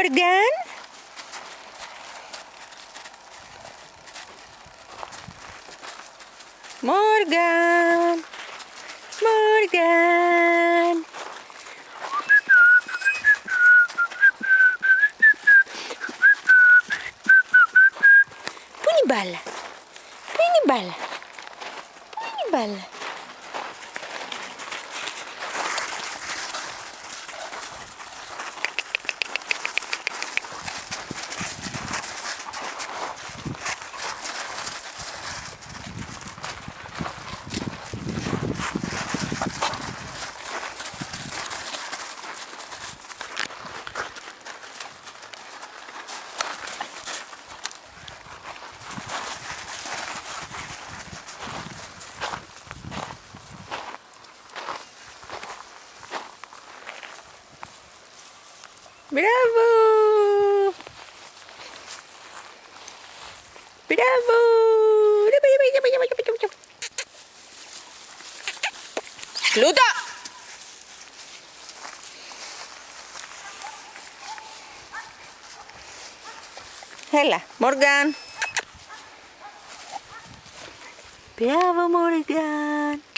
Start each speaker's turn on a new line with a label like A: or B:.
A: Morgan. Morgan. Morgan. Pού είναι η μπάλα? Πού είναι η μπάλα? Πού είναι η μπάλα? Μπράβο! Μπράβο! Λούτα! Έλα, Μόργαν! Μπράβο, Μόργαν!